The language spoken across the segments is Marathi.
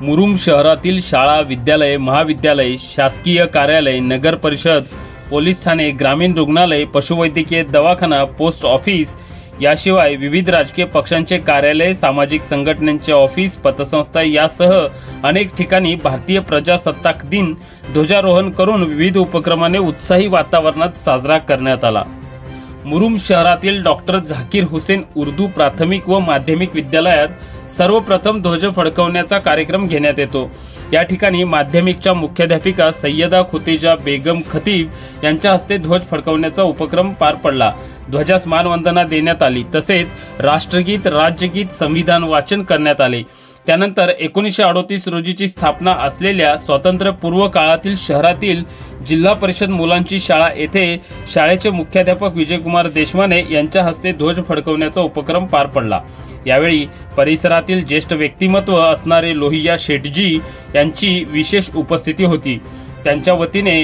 मुरुम शहरातील शाळा, विद्यालय, महाविद्यालय, शासकीय कार्यालय, नगर परिषद, पोलीस ठाणे, ग्रामीण रुग्णालय, पशुवैद्यकीय दवाखाना, पोस्ट ऑफिस याशिवाय विविध राजकीय पक्षांचे कार्यालय, सामाजिक संघटनांचे ऑफिस, पतसंस्था यासह अनेक ठिकाणी भारतीय प्रजासत्ताक दिन ध्वजारोहण करून विविध उपक्रमाने उत्साही वातावरणात साजरा करण्यात आला। मुरुम शहरातील डॉक्टर झाकीर हुसेन उर्दू प्राथमिक व माध्यमिक विद्यालयात सर्वप्रथम ध्वज फडकवण्याचा कार्यक्रम घेण्यात येतो। या ठिकाणी माध्यमिकच्या मुख्याध्यापिका सय्यदा खुतेजा बेगम खतीब यांच्या हस्ते ध्वज फडकवण्याचा उपक्रम पार पडला। ध्वजास मानवंदना देण्यात आली, तसेच राष्ट्रगीत, राज्यगीत, संविधान वाचन करण्यात आले। त्यानंतर 1938 रोजीची स्थापना असलेल्या स्वातंत्र्यपूर्व काळातील शहरातील जिल्हा परिषद मुलांची शाळा येथे शाळेचे मुख्याध्यापक विजयकुमार देशमाने यांच्या हस्ते ध्वज फडकवण्याचा उपक्रम पार पडला। यावेळी परिसरातील ज्येष्ठ व्यक्तिमत्व असणारे लोहिया शेठजी यांची विशेष उपस्थिती होती। त्यांच्या वतीने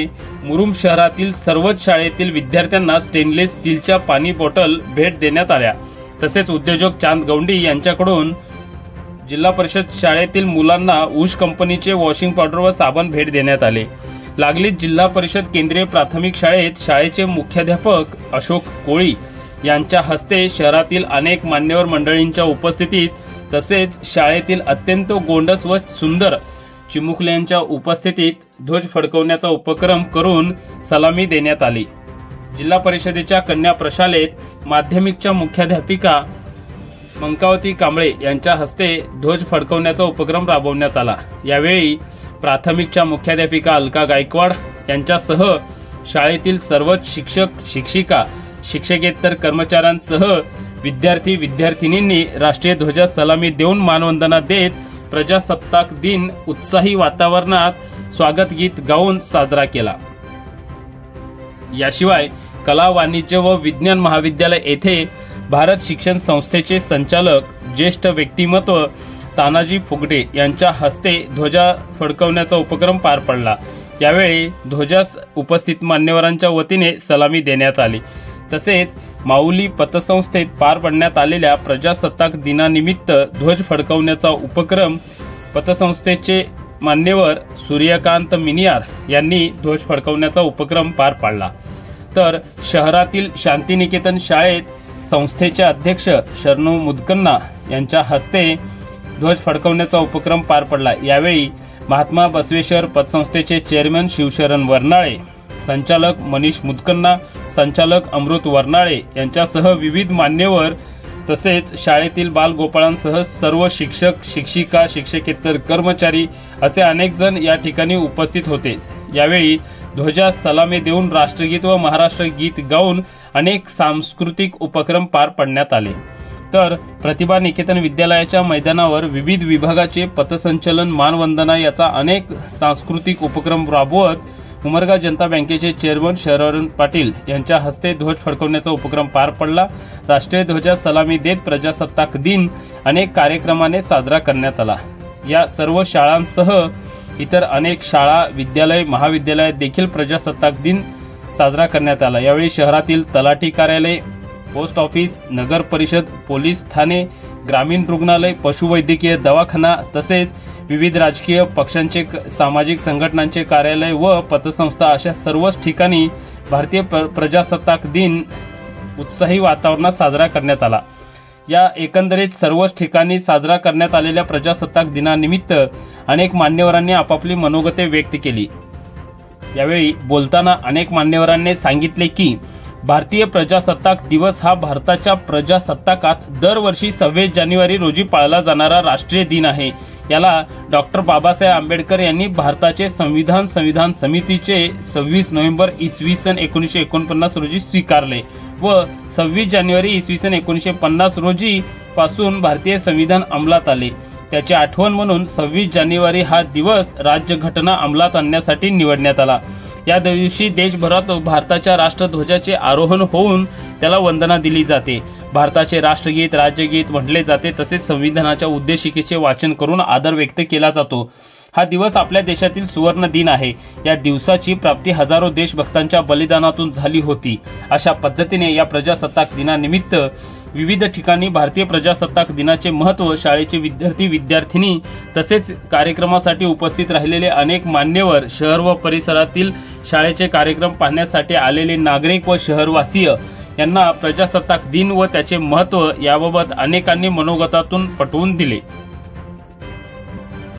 मुरुम शहरातील सर्वच शाळेतील विद्यार्थ्यांना स्टेनलेस स्टीलच्या पाणी बॉटल भेट देण्यात आल्या। तसेच उद्योजक चांद गौंडी यांच्याकडून जिल्हा परिषद शाळेतील मुलांना उश कंपनीचे वॉशिंग पावडर व साबण भेट देण्यात आले। लागलीच जिल्हा परिषद केंद्रीय प्राथमिक शाळेत शाळेचे मुख्याध्यापक अशोक कोळी यांच्या हस्ते शहरातील अनेक मान्यवर मंडळींच्या उपस्थितीत तसेच शाळेतील अत्यंत गोंडस व सुंदर चिमुकल्यांच्या उपस्थितीत ध्वज फडकवण्याचा उपक्रम करून सलामी देण्यात आली। जिल्हा परिषदेच्या कन्या प्रशालेत माध्यमिकच्या मुख्याध्यापिका मंकावती कांबळे यांच्या हस्ते ध्वज फडकवण्याचा उपक्रम राबवण्यात आला। यावेळी प्राथमिकच्या मुख्याध्यापिका अलका गायकवाड यांच्यासह शाळेतील सर्वच शिक्षक, शिक्षिका, शिक्षकेतर कर्मचाऱ्यांसह विद्यार्थी विद्यार्थिनींनी राष्ट्रीय ध्वजास सलामी देऊन मानवंदना देत प्रजासत्ताक दिन उत्साही वातावरणात स्वागत गीत गाऊन साजरा केला। याशिवाय कला, वाणिज्य व विज्ञान महाविद्यालय येथे भारत शिक्षण संस्थेचे संचालक ज्येष्ठ व्यक्तिमत्व तानाजी फुगडे यांच्या हस्ते ध्वजा फडकवण्याचा उपक्रम पार पडला। यावेळी ध्वजास उपस्थित मान्यवरांच्या वतीने सलामी देण्यात आली। तसेच माऊली पतसंस्थेत पार पडण्यात आलेल्या प्रजासत्ताक दिनानिमित्त ध्वज फडकवण्याचा उपक्रम पतसंस्थेचे मान्यवर सूर्यकांत मिनियार यांनी ध्वज फडकवण्याचा उपक्रम पार पाडला। तर शहरातील शांतिनिकेतन शाळेत संस्थेचे अध्यक्ष शरणू मुदकन्ना यांच्या हस्ते ध्वज फडकवण्याचा उपक्रम पार पडला। यावेळी महात्मा बसवेश्वर पतसंस्थेचे चेअरमन शिवशरण वर्नाळे, संचालक मनीष मुदकन्ना, संचालक अमृत वर्नाळे यांच्यासह विविध मान्यवर तसेच शाळेतील बालगोपाळांसह सर्व शिक्षक, शिक्षिका, शिक्षकेतर कर्मचारी असे अनेक जण या ठिकाणी उपस्थित होते। यावेळी ध्वजास सलामी देऊन राष्ट्रगीत व महाराष्ट्र गीत गाऊन अनेक सांस्कृतिक उपक्रम पार पाडण्यात आले। तर प्रतिभा निकेतन विद्यालयाच्या मैदानावर विविध विभागाचे पथसंचलन, मानवंदना याचा अनेक सांस्कृतिक उपक्रम राबवत उमरगा जनता बँकेचे चेअरमन शरद पाटील यांच्या हस्ते ध्वज फडकवण्याचा उपक्रम पार पडला। राष्ट्रीय ध्वजास सलामी देत प्रजासत्ताक दिन अनेक कार्यक्रमाने साजरा करण्यात आला। या सर्व शाळांसह इतर अनेक शाळा, विद्यालय, महाविद्यालयात देखील प्रजासत्ताक दिन साजरा करण्यात आला। यावेळी शहरातील तलाठी कार्यालय, पोस्ट ऑफिस, नगर परिषद, पोलीस ठाणे, ग्रामीण रुग्णालय, पशुवैद्यकीय दवाखाना तसेच विविध राजकीय पक्षांचे, सामाजिक संघटनांचे कार्यालय व पतसंस्था अशा सर्वच ठिकाणी भारतीय प्रजासत्ताक दिन उत्साही वातावरणात साजरा करण्यात आला। या एकंदरीत सर्वच ठिकाणी साजरा करण्यात आलेल्या प्रजासत्ताक दिनानिमित्त अनेक मान्यवरांनी आपापली मनोगते व्यक्त केली। यावेळी बोलताना अनेक मान्यवरांनी सांगितले की भारतीय प्रजासत्ताक दिवस हा भारताच्या प्रजासत्ताकात दरवर्षी 26 जानेवारी रोजी पाळला जाणारा राष्ट्रीय दिन आहे। याला डॉक्टर बाबासाहेब आंबेडकर यांनी भारताचे संविधान समितीचे 26 नोव्हेंबर इसवी सन 1949 रोजी स्वीकारले व 26 जानेवारी इसवी सन 1950 रोजी पासून भारतीय संविधान अंमलात आले। त्याची आठवण म्हणून 26 जानेवारी हा दिवस राज्यघटना अंमलात आणण्यासाठी निवडण्यात आला। या दिवशी देशभरात भारताच्या राष्ट्रध्वजाचे आरोहण होऊन त्याला वंदना दिली जाते। भारताचे राष्ट्रगीत, राज्यगीत म्हटले जाते तसेच संविधानाच्या उद्देशिकेचे वाचन करून आदर व्यक्त केला जातो। हा दिवस आपल्या देशातील सुवर्ण दिन आहे। या दिवसाची प्राप्ती हजारो देशभक्तांच्या बलिदानातून झाली होती। अशा पद्धतीने या प्रजासत्ताक दिनानिमित्त विविध ठिकाणी भारतीय प्रजासत्ताक दिनाचे महत्त्व, शाळेचे विद्यार्थी विद्यार्थिनी तसेच कार्यक्रमासाठी उपस्थित राहिलेले अनेक मान्यवर, शहर व परिसरातील शाळेचे कार्यक्रम पाहण्यासाठी आलेले नागरिक व शहरवासीय यांना प्रजासत्ताक दिन व त्याचे महत्त्व याबाबत अनेकांनी मनोगतातून पटवून दिले।